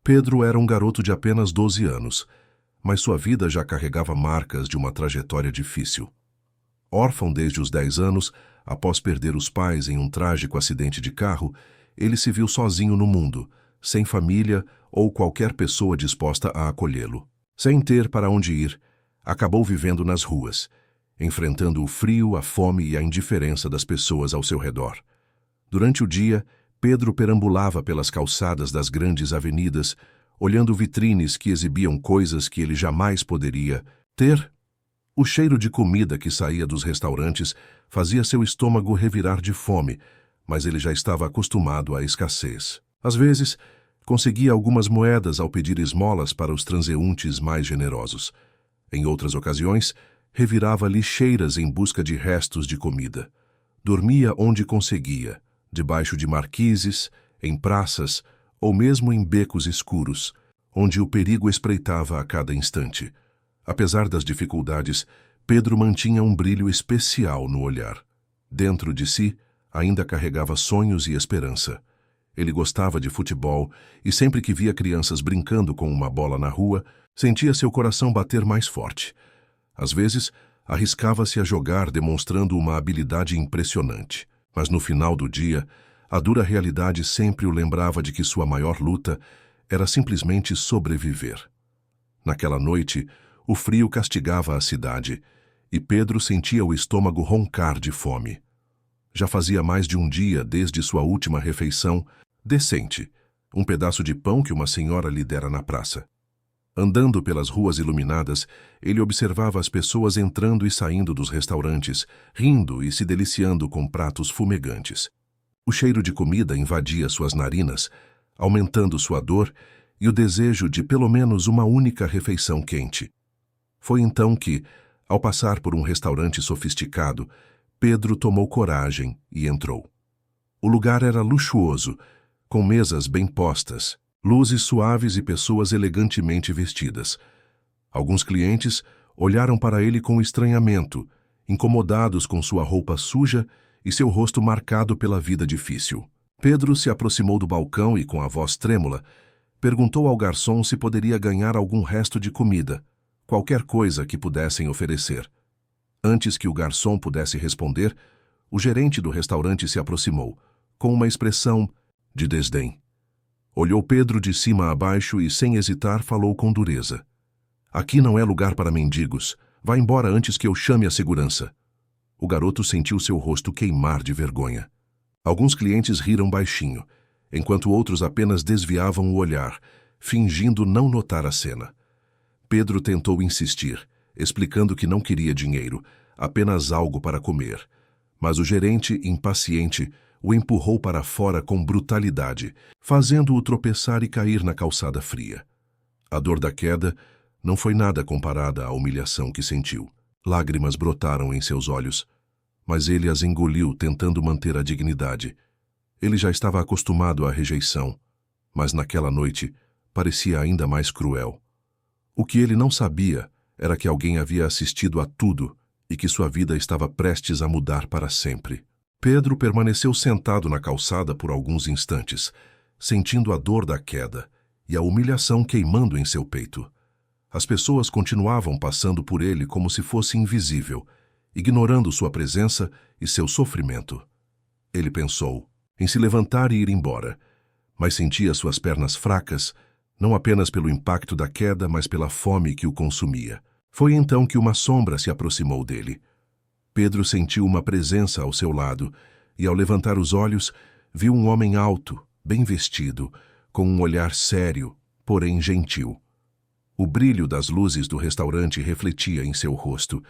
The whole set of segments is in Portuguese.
Pedro era um garoto de apenas 12 anos, mas sua vida já carregava marcas de uma trajetória difícil. Órfão desde os 10 anos, após perder os pais em um trágico acidente de carro, ele se viu sozinho no mundo, sem família ou qualquer pessoa disposta a acolhê-lo. Sem ter para onde ir, acabou vivendo nas ruas, enfrentando o frio, a fome e a indiferença das pessoas ao seu redor. Durante o dia, Pedro perambulava pelas calçadas das grandes avenidas, olhando vitrines que exibiam coisas que ele jamais poderia ter. O cheiro de comida que saía dos restaurantes fazia seu estômago revirar de fome, mas ele já estava acostumado à escassez. Às vezes, conseguia algumas moedas ao pedir esmolas para os transeuntes mais generosos. Em outras ocasiões, revirava lixeiras em busca de restos de comida. Dormia onde conseguia, debaixo de marquises, em praças ou mesmo em becos escuros, onde o perigo espreitava a cada instante. Apesar das dificuldades, Pedro mantinha um brilho especial no olhar. Dentro de si, ainda carregava sonhos e esperança. Ele gostava de futebol e sempre que via crianças brincando com uma bola na rua, sentia seu coração bater mais forte. Às vezes, arriscava-se a jogar demonstrando uma habilidade impressionante. Mas no final do dia, a dura realidade sempre o lembrava de que sua maior luta era simplesmente sobreviver. Naquela noite, o frio castigava a cidade e Pedro sentia o estômago roncar de fome. Já fazia mais de um dia desde sua última refeição decente, um pedaço de pão que uma senhora lhe dera na praça. Andando pelas ruas iluminadas, ele observava as pessoas entrando e saindo dos restaurantes, rindo e se deliciando com pratos fumegantes. O cheiro de comida invadia suas narinas, aumentando sua dor e o desejo de pelo menos uma única refeição quente. Foi então que, ao passar por um restaurante sofisticado, Pedro tomou coragem e entrou. O lugar era luxuoso, com mesas bem postas, luzes suaves e pessoas elegantemente vestidas. Alguns clientes olharam para ele com estranhamento, incomodados com sua roupa suja e seu rosto marcado pela vida difícil. Pedro se aproximou do balcão e, com a voz trêmula, perguntou ao garçom se poderia ganhar algum resto de comida, qualquer coisa que pudessem oferecer. Antes que o garçom pudesse responder, o gerente do restaurante se aproximou, com uma expressão de desdém. Olhou Pedro de cima a baixo e, sem hesitar, falou com dureza. Aqui não é lugar para mendigos. Vá embora antes que eu chame a segurança. O garoto sentiu seu rosto queimar de vergonha. Alguns clientes riram baixinho, enquanto outros apenas desviavam o olhar, fingindo não notar a cena. Pedro tentou insistir, explicando que não queria dinheiro, apenas algo para comer. Mas o gerente, impaciente, o empurrou para fora com brutalidade, fazendo-o tropeçar e cair na calçada fria. A dor da queda não foi nada comparada à humilhação que sentiu. Lágrimas brotaram em seus olhos, mas ele as engoliu tentando manter a dignidade. Ele já estava acostumado à rejeição, mas naquela noite parecia ainda mais cruel. O que ele não sabia era que alguém havia assistido a tudo e que sua vida estava prestes a mudar para sempre. Pedro permaneceu sentado na calçada por alguns instantes, sentindo a dor da queda e a humilhação queimando em seu peito. As pessoas continuavam passando por ele como se fosse invisível, ignorando sua presença e seu sofrimento. Ele pensou em se levantar e ir embora, mas sentia suas pernas fracas, não apenas pelo impacto da queda, mas pela fome que o consumia. Foi então que uma sombra se aproximou dele. Pedro sentiu uma presença ao seu lado e, ao levantar os olhos, viu um homem alto, bem vestido, com um olhar sério, porém gentil. O brilho das luzes do restaurante refletia em seu rosto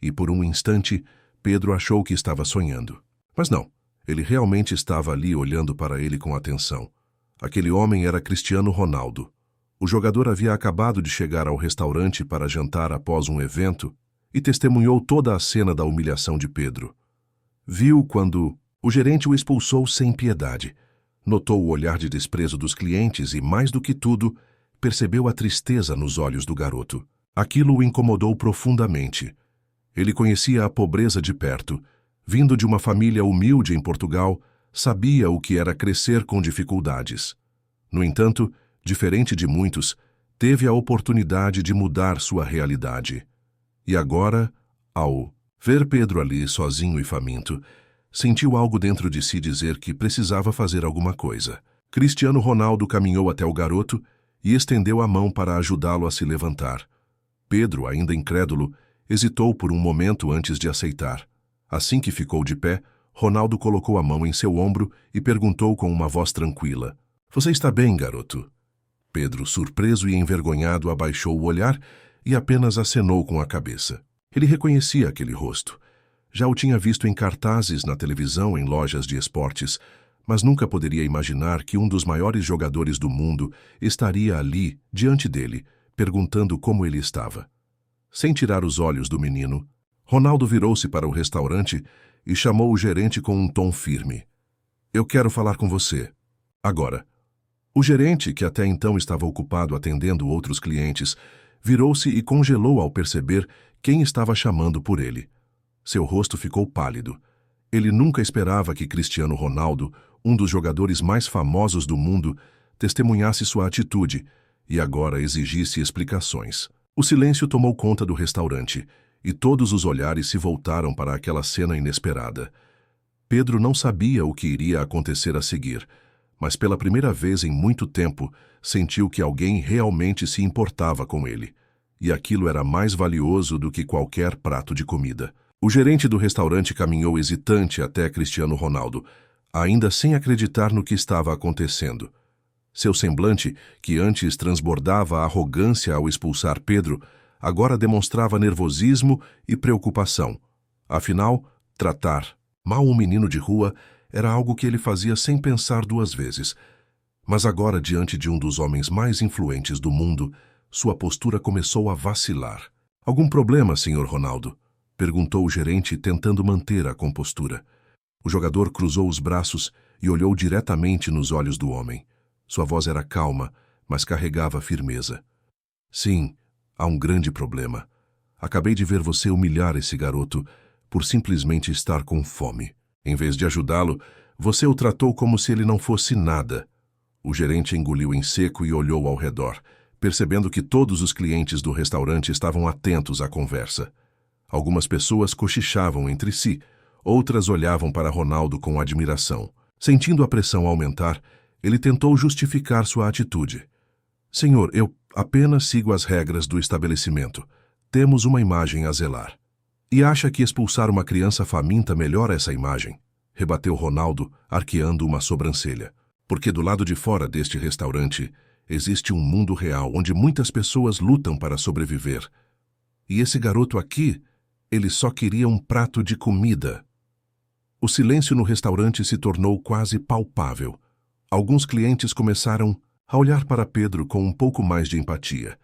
e, por um instante, Pedro achou que estava sonhando. Mas não, ele realmente estava ali olhando para ele com atenção. Aquele homem era Cristiano Ronaldo. O jogador havia acabado de chegar ao restaurante para jantar após um evento e testemunhou toda a cena da humilhação de Pedro. Viu quando o gerente o expulsou sem piedade. Notou o olhar de desprezo dos clientes e, mais do que tudo, percebeu a tristeza nos olhos do garoto. Aquilo o incomodou profundamente. Ele conhecia a pobreza de perto. Vindo de uma família humilde em Portugal, sabia o que era crescer com dificuldades. No entanto, Diferente de muitos, teve a oportunidade de mudar sua realidade. E agora, ao ver Pedro ali sozinho e faminto, sentiu algo dentro de si dizer que precisava fazer alguma coisa. Cristiano Ronaldo caminhou até o garoto e estendeu a mão para ajudá-lo a se levantar. Pedro, ainda incrédulo, hesitou por um momento antes de aceitar. Assim que ficou de pé, Ronaldo colocou a mão em seu ombro e perguntou com uma voz tranquila: "Você está bem, garoto?" Pedro, surpreso e envergonhado, abaixou o olhar e apenas acenou com a cabeça. Ele reconhecia aquele rosto. Já o tinha visto em cartazes na televisão, em lojas de esportes, mas nunca poderia imaginar que um dos maiores jogadores do mundo estaria ali, diante dele, perguntando como ele estava. Sem tirar os olhos do menino, Ronaldo virou-se para o restaurante e chamou o gerente com um tom firme. "Eu quero falar com você. Agora." O gerente, que até então estava ocupado atendendo outros clientes, virou-se e congelou ao perceber quem estava chamando por ele. Seu rosto ficou pálido. Ele nunca esperava que Cristiano Ronaldo, um dos jogadores mais famosos do mundo, testemunhasse sua atitude e agora exigisse explicações. O silêncio tomou conta do restaurante e todos os olhares se voltaram para aquela cena inesperada. Pedro não sabia o que iria acontecer a seguir, mas pela primeira vez em muito tempo sentiu que alguém realmente se importava com ele, e aquilo era mais valioso do que qualquer prato de comida. O gerente do restaurante caminhou hesitante até Cristiano Ronaldo, ainda sem acreditar no que estava acontecendo. Seu semblante, que antes transbordava arrogância ao expulsar Pedro, agora demonstrava nervosismo e preocupação. Afinal, tratar mal um menino de rua era algo que ele fazia sem pensar duas vezes. Mas agora, diante de um dos homens mais influentes do mundo, sua postura começou a vacilar. "Algum problema, Sr. Ronaldo?" perguntou o gerente, tentando manter a compostura. O jogador cruzou os braços e olhou diretamente nos olhos do homem. Sua voz era calma, mas carregava firmeza. "Sim, há um grande problema. Acabei de ver você humilhar esse garoto por simplesmente estar com fome. Em vez de ajudá-lo, você o tratou como se ele não fosse nada." O gerente engoliu em seco e olhou ao redor, percebendo que todos os clientes do restaurante estavam atentos à conversa. Algumas pessoas cochichavam entre si, outras olhavam para Ronaldo com admiração. Sentindo a pressão aumentar, ele tentou justificar sua atitude. "Senhor, eu apenas sigo as regras do estabelecimento. Temos uma imagem a zelar." "E acha que expulsar uma criança faminta melhora essa imagem?" rebateu Ronaldo, arqueando uma sobrancelha. "Porque do lado de fora deste restaurante existe um mundo real onde muitas pessoas lutam para sobreviver. E esse garoto aqui, ele só queria um prato de comida." O silêncio no restaurante se tornou quase palpável. Alguns clientes começaram a olhar para Pedro com um pouco mais de empatia,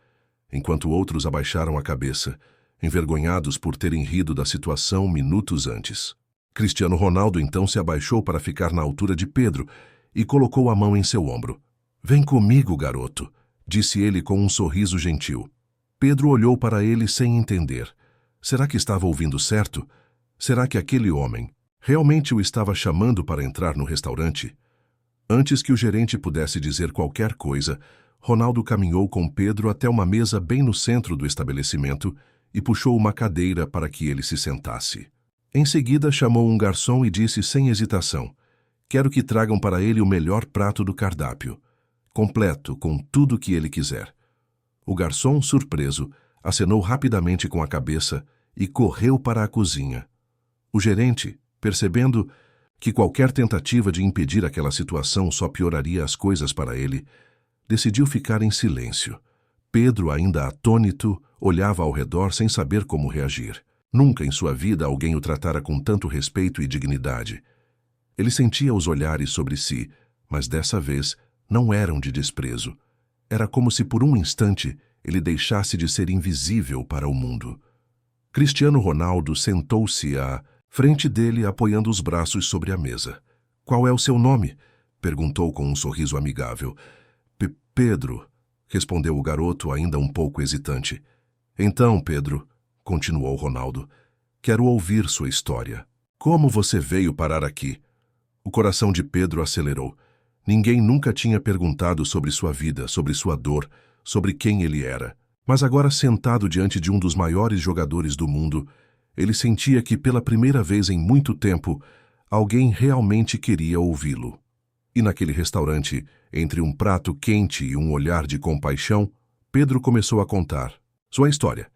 enquanto outros abaixaram a cabeça, envergonhados por terem rido da situação minutos antes. Cristiano Ronaldo então se abaixou para ficar na altura de Pedro e colocou a mão em seu ombro. "Vem comigo, garoto", disse ele com um sorriso gentil. Pedro olhou para ele sem entender. Será que estava ouvindo certo? Será que aquele homem realmente o estava chamando para entrar no restaurante? Antes que o gerente pudesse dizer qualquer coisa, Ronaldo caminhou com Pedro até uma mesa bem no centro do estabelecimento e puxou uma cadeira para que ele se sentasse. Em seguida, chamou um garçom e disse sem hesitação: "Quero que tragam para ele o melhor prato do cardápio, completo, com tudo que ele quiser." O garçom, surpreso, acenou rapidamente com a cabeça e correu para a cozinha. O gerente, percebendo que qualquer tentativa de impedir aquela situação só pioraria as coisas para ele, decidiu ficar em silêncio. Pedro, ainda atônito, olhava ao redor sem saber como reagir. Nunca em sua vida alguém o tratara com tanto respeito e dignidade. Ele sentia os olhares sobre si, mas dessa vez não eram de desprezo. Era como se por um instante ele deixasse de ser invisível para o mundo. Cristiano Ronaldo sentou-se à frente dele, apoiando os braços sobre a mesa. "Qual é o seu nome?" perguntou com um sorriso amigável. Pedro", respondeu o garoto, ainda um pouco hesitante. "Então, Pedro", continuou Ronaldo, "quero ouvir sua história. Como você veio parar aqui?" O coração de Pedro acelerou. Ninguém nunca tinha perguntado sobre sua vida, sobre sua dor, sobre quem ele era. Mas agora, sentado diante de um dos maiores jogadores do mundo, ele sentia que, pela primeira vez em muito tempo, alguém realmente queria ouvi-lo. E naquele restaurante, entre um prato quente e um olhar de compaixão, Pedro começou a contar sua história,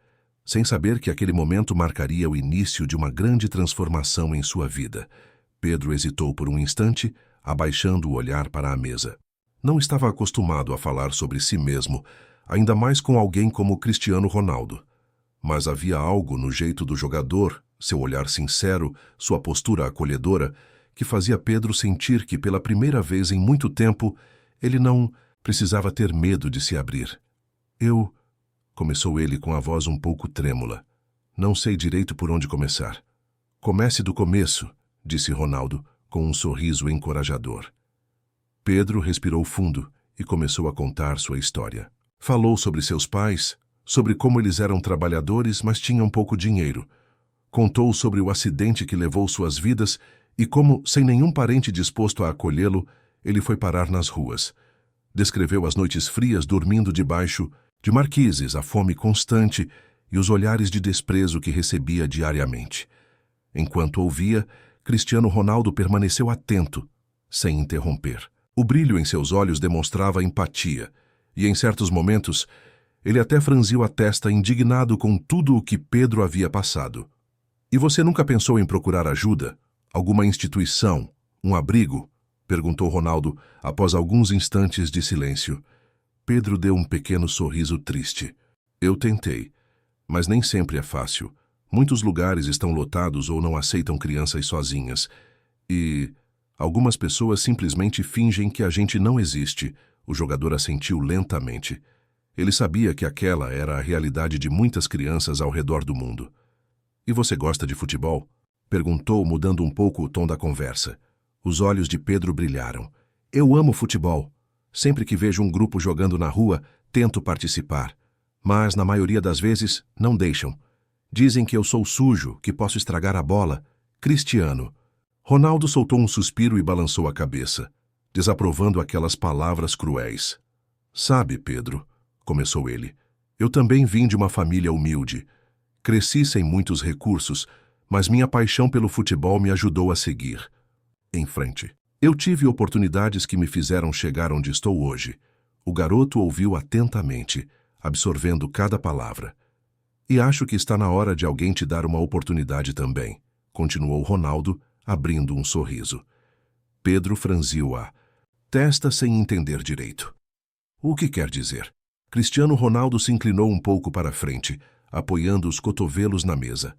sem saber que aquele momento marcaria o início de uma grande transformação em sua vida. Pedro hesitou por um instante, abaixando o olhar para a mesa. Não estava acostumado a falar sobre si mesmo, ainda mais com alguém como Cristiano Ronaldo. Mas havia algo no jeito do jogador, seu olhar sincero, sua postura acolhedora, que fazia Pedro sentir que, pela primeira vez em muito tempo, ele não precisava ter medo de se abrir. Começou ele com a voz um pouco trêmula. Não sei direito por onde começar. Comece do começo, disse Ronaldo, com um sorriso encorajador. Pedro respirou fundo e começou a contar sua história. Falou sobre seus pais, sobre como eles eram trabalhadores, mas tinham pouco dinheiro. Contou sobre o acidente que levou suas vidas e como, sem nenhum parente disposto a acolhê-lo, ele foi parar nas ruas. Descreveu as noites frias dormindo debaixo de marquises, a fome constante e os olhares de desprezo que recebia diariamente. Enquanto ouvia, Cristiano Ronaldo permaneceu atento, sem interromper. O brilho em seus olhos demonstrava empatia, e em certos momentos, ele até franziu a testa indignado com tudo o que Pedro havia passado. E você nunca pensou em procurar ajuda? Alguma instituição? Um abrigo? Perguntou Ronaldo, após alguns instantes de silêncio. Pedro deu um pequeno sorriso triste. Eu tentei, mas nem sempre é fácil. Muitos lugares estão lotados ou não aceitam crianças sozinhas. E algumas pessoas simplesmente fingem que a gente não existe, o jogador assentiu lentamente. Ele sabia que aquela era a realidade de muitas crianças ao redor do mundo. E você gosta de futebol? Perguntou, mudando um pouco o tom da conversa. Os olhos de Pedro brilharam. Eu amo futebol. Sempre que vejo um grupo jogando na rua, tento participar. Mas, na maioria das vezes, não deixam. Dizem que eu sou sujo, que posso estragar a bola. Cristiano. Ronaldo soltou um suspiro e balançou a cabeça, desaprovando aquelas palavras cruéis. Sabe, Pedro, começou ele, eu também vim de uma família humilde. Cresci sem muitos recursos, mas minha paixão pelo futebol me ajudou a seguir em frente. Eu tive oportunidades que me fizeram chegar onde estou hoje. O garoto ouviu atentamente, absorvendo cada palavra. E acho que está na hora de alguém te dar uma oportunidade também, continuou Ronaldo, abrindo um sorriso. Pedro franziu a testa sem entender direito. O que quer dizer? Cristiano Ronaldo se inclinou um pouco para a frente, apoiando os cotovelos na mesa.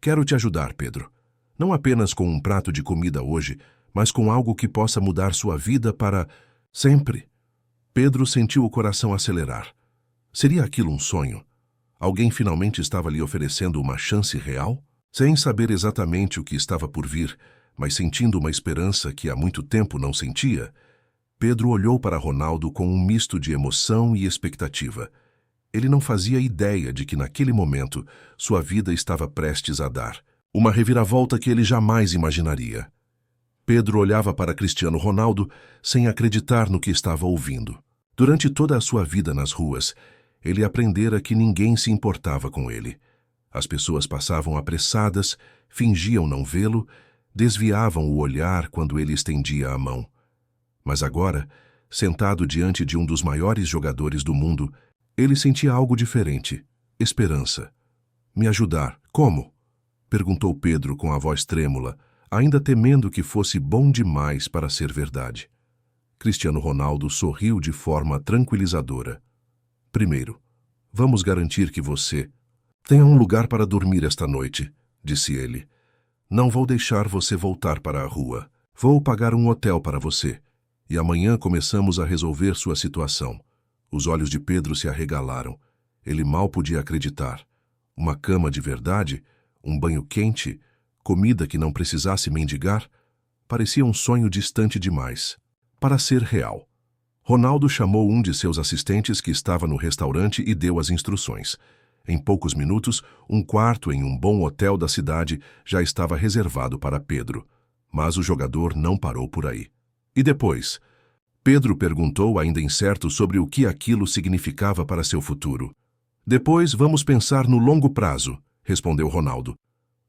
Quero te ajudar, Pedro. Não apenas com um prato de comida hoje, mas com algo que possa mudar sua vida para sempre. Pedro sentiu o coração acelerar. Seria aquilo um sonho? Alguém finalmente estava lhe oferecendo uma chance real? Sem saber exatamente o que estava por vir, mas sentindo uma esperança que há muito tempo não sentia, Pedro olhou para Ronaldo com um misto de emoção e expectativa. Ele não fazia ideia de que naquele momento sua vida estava prestes a dar uma reviravolta que ele jamais imaginaria. Pedro olhava para Cristiano Ronaldo sem acreditar no que estava ouvindo. Durante toda a sua vida nas ruas, ele aprendera que ninguém se importava com ele. As pessoas passavam apressadas, fingiam não vê-lo, desviavam o olhar quando ele estendia a mão. Mas agora, sentado diante de um dos maiores jogadores do mundo, ele sentia algo diferente, esperança. Me ajudar, como? Perguntou Pedro com a voz trêmula, ainda temendo que fosse bom demais para ser verdade. Cristiano Ronaldo sorriu de forma tranquilizadora. Primeiro, vamos garantir que você tenha um lugar para dormir esta noite, disse ele. Não vou deixar você voltar para a rua. Vou pagar um hotel para você. E amanhã começamos a resolver sua situação. Os olhos de Pedro se arregalaram. Ele mal podia acreditar. Uma cama de verdade, um banho quente, comida que não precisasse mendigar, parecia um sonho distante demais, para ser real. Ronaldo chamou um de seus assistentes que estava no restaurante e deu as instruções. Em poucos minutos, um quarto em um bom hotel da cidade já estava reservado para Pedro. Mas o jogador não parou por aí. E depois? Pedro perguntou, ainda incerto sobre o que aquilo significava para seu futuro. Depois vamos pensar no longo prazo, respondeu Ronaldo.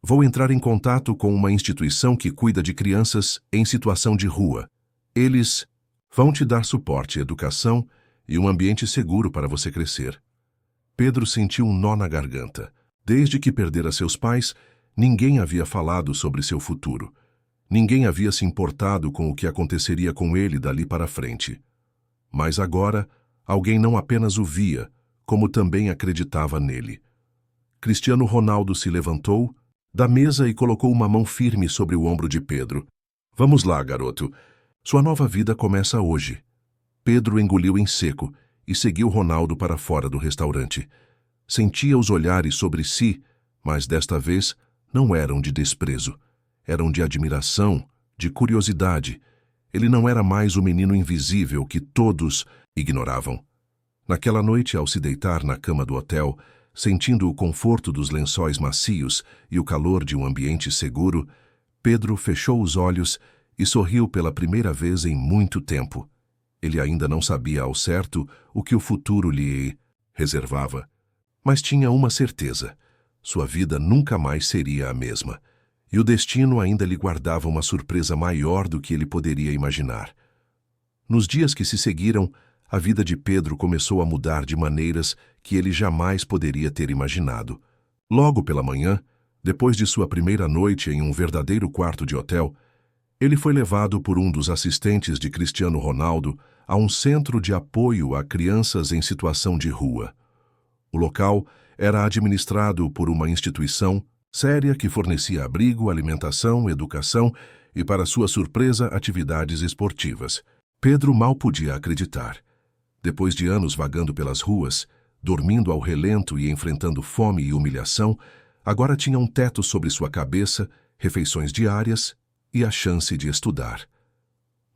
Vou entrar em contato com uma instituição que cuida de crianças em situação de rua. Eles vão te dar suporte, educação e um ambiente seguro para você crescer. Pedro sentiu um nó na garganta. Desde que perdera seus pais, ninguém havia falado sobre seu futuro. Ninguém havia se importado com o que aconteceria com ele dali para frente. Mas agora, alguém não apenas o via, como também acreditava nele. Cristiano Ronaldo se levantou da mesa e colocou uma mão firme sobre o ombro de Pedro. Vamos lá, garoto. Sua nova vida começa hoje. Pedro engoliu em seco e seguiu Ronaldo para fora do restaurante. Sentia os olhares sobre si, mas desta vez não eram de desprezo. Eram de admiração, de curiosidade. Ele não era mais o menino invisível que todos ignoravam. Naquela noite, ao se deitar na cama do hotel, sentindo o conforto dos lençóis macios e o calor de um ambiente seguro, Pedro fechou os olhos e sorriu pela primeira vez em muito tempo. Ele ainda não sabia ao certo o que o futuro lhe reservava, mas tinha uma certeza: sua vida nunca mais seria a mesma. E o destino ainda lhe guardava uma surpresa maior do que ele poderia imaginar. Nos dias que se seguiram, a vida de Pedro começou a mudar de maneiras que ele jamais poderia ter imaginado. Logo pela manhã, depois de sua primeira noite em um verdadeiro quarto de hotel, ele foi levado por um dos assistentes de Cristiano Ronaldo a um centro de apoio a crianças em situação de rua. O local era administrado por uma instituição séria que fornecia abrigo, alimentação, educação e, para sua surpresa, atividades esportivas. Pedro mal podia acreditar. Depois de anos vagando pelas ruas, dormindo ao relento e enfrentando fome e humilhação, agora tinha um teto sobre sua cabeça, refeições diárias e a chance de estudar.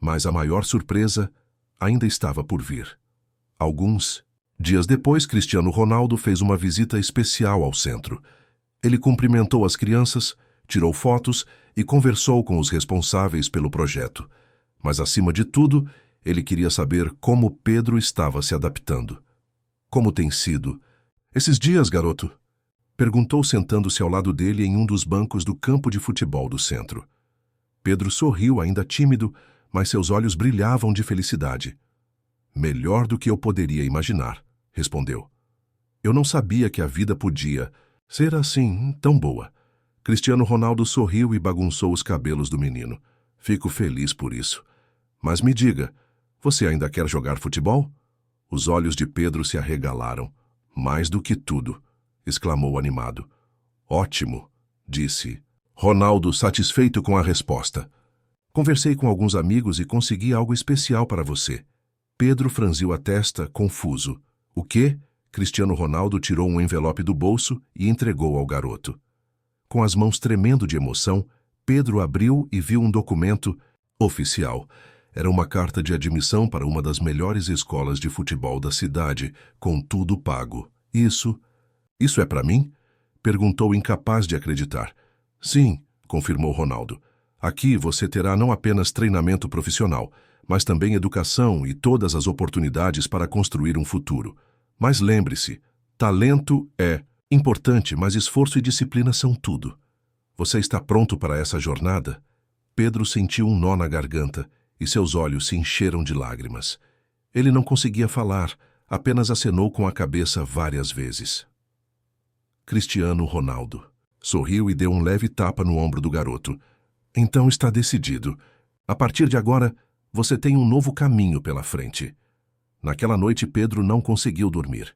Mas a maior surpresa ainda estava por vir. Alguns dias depois, Cristiano Ronaldo fez uma visita especial ao centro. Ele cumprimentou as crianças, tirou fotos e conversou com os responsáveis pelo projeto. Mas, acima de tudo, ele queria saber como Pedro estava se adaptando. Como tem sido esses dias, garoto? Perguntou, sentando-se ao lado dele em um dos bancos do campo de futebol do centro. Pedro sorriu, ainda tímido, mas seus olhos brilhavam de felicidade. Melhor do que eu poderia imaginar, respondeu. Eu não sabia que a vida podia ser assim, tão boa. Cristiano Ronaldo sorriu e bagunçou os cabelos do menino. Fico feliz por isso. Mas me diga, você ainda quer jogar futebol? Os olhos de Pedro se arregalaram. Mais do que tudo, exclamou animado. Ótimo, disse Ronaldo, satisfeito com a resposta. Conversei com alguns amigos e consegui algo especial para você. Pedro franziu a testa, confuso. O quê? Cristiano Ronaldo tirou um envelope do bolso e entregou ao garoto. Com as mãos tremendo de emoção, Pedro abriu e viu um documento oficial. Era uma carta de admissão para uma das melhores escolas de futebol da cidade, com tudo pago. Isso é para mim? Perguntou, incapaz de acreditar. Sim, confirmou Ronaldo. Aqui você terá não apenas treinamento profissional, mas também educação e todas as oportunidades para construir um futuro. Mas lembre-se, talento é importante, mas esforço e disciplina são tudo. Você está pronto para essa jornada? Pedro sentiu um nó na garganta e seus olhos se encheram de lágrimas. Ele não conseguia falar, apenas acenou com a cabeça várias vezes. Cristiano Ronaldo sorriu e deu um leve tapa no ombro do garoto. Então está decidido. A partir de agora, você tem um novo caminho pela frente. Naquela noite, Pedro não conseguiu dormir.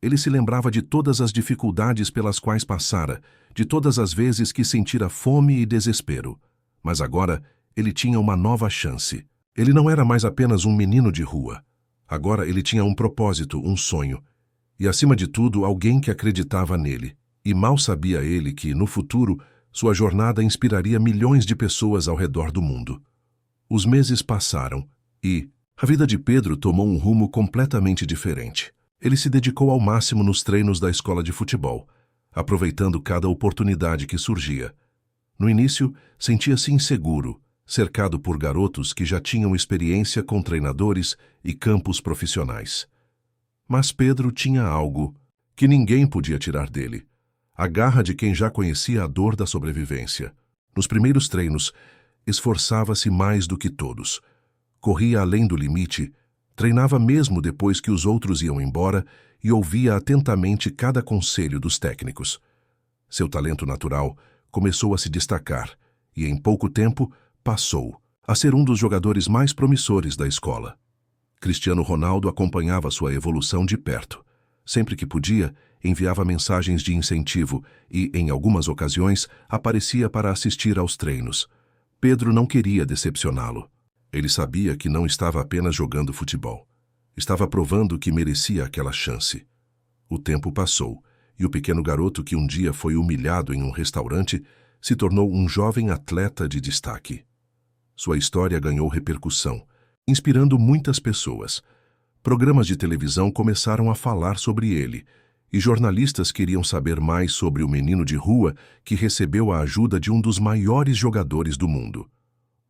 Ele se lembrava de todas as dificuldades pelas quais passara, de todas as vezes que sentira fome e desespero. Mas agora, ele tinha uma nova chance. Ele não era mais apenas um menino de rua. Agora ele tinha um propósito, um sonho. E, acima de tudo, alguém que acreditava nele. E mal sabia ele que, no futuro, sua jornada inspiraria milhões de pessoas ao redor do mundo. Os meses passaram e a vida de Pedro tomou um rumo completamente diferente. Ele se dedicou ao máximo nos treinos da escola de futebol, aproveitando cada oportunidade que surgia. No início, sentia-se inseguro, cercado por garotos que já tinham experiência com treinadores e campos profissionais. Mas Pedro tinha algo que ninguém podia tirar dele: a garra de quem já conhecia a dor da sobrevivência. Nos primeiros treinos, esforçava-se mais do que todos. Corria além do limite, treinava mesmo depois que os outros iam embora e ouvia atentamente cada conselho dos técnicos. Seu talento natural começou a se destacar e, em pouco tempo, passou a ser um dos jogadores mais promissores da escola. Cristiano Ronaldo acompanhava sua evolução de perto. Sempre que podia, enviava mensagens de incentivo e, em algumas ocasiões, aparecia para assistir aos treinos. Pedro não queria decepcioná-lo. Ele sabia que não estava apenas jogando futebol. Estava provando que merecia aquela chance. O tempo passou, e o pequeno garoto que um dia foi humilhado em um restaurante se tornou um jovem atleta de destaque. Sua história ganhou repercussão, inspirando muitas pessoas. Programas de televisão começaram a falar sobre ele, e jornalistas queriam saber mais sobre o menino de rua que recebeu a ajuda de um dos maiores jogadores do mundo.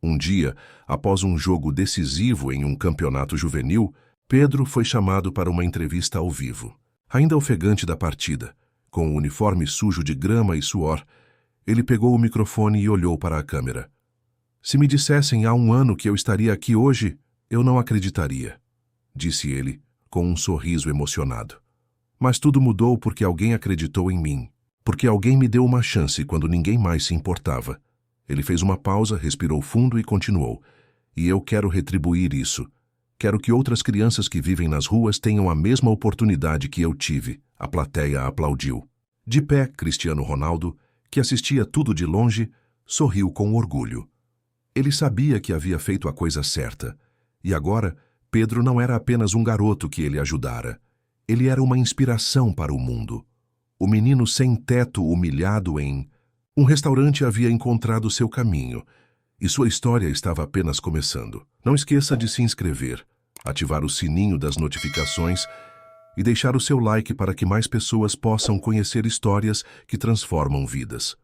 Um dia, após um jogo decisivo em um campeonato juvenil, Pedro foi chamado para uma entrevista ao vivo. Ainda ofegante da partida, com o uniforme sujo de grama e suor, ele pegou o microfone e olhou para a câmera. "Se me dissessem há um ano que eu estaria aqui hoje, eu não acreditaria", disse ele, com um sorriso emocionado. "Mas tudo mudou porque alguém acreditou em mim, porque alguém me deu uma chance quando ninguém mais se importava." Ele fez uma pausa, respirou fundo e continuou. "E eu quero retribuir isso. Quero que outras crianças que vivem nas ruas tenham a mesma oportunidade que eu tive." A plateia aplaudiu. De pé, Cristiano Ronaldo, que assistia tudo de longe, sorriu com orgulho. Ele sabia que havia feito a coisa certa. E agora, Pedro não era apenas um garoto que ele ajudara. Ele era uma inspiração para o mundo. O menino sem teto humilhado em um restaurante havia encontrado seu caminho, e sua história estava apenas começando. Não esqueça de se inscrever, ativar o sininho das notificações e deixar o seu like para que mais pessoas possam conhecer histórias que transformam vidas.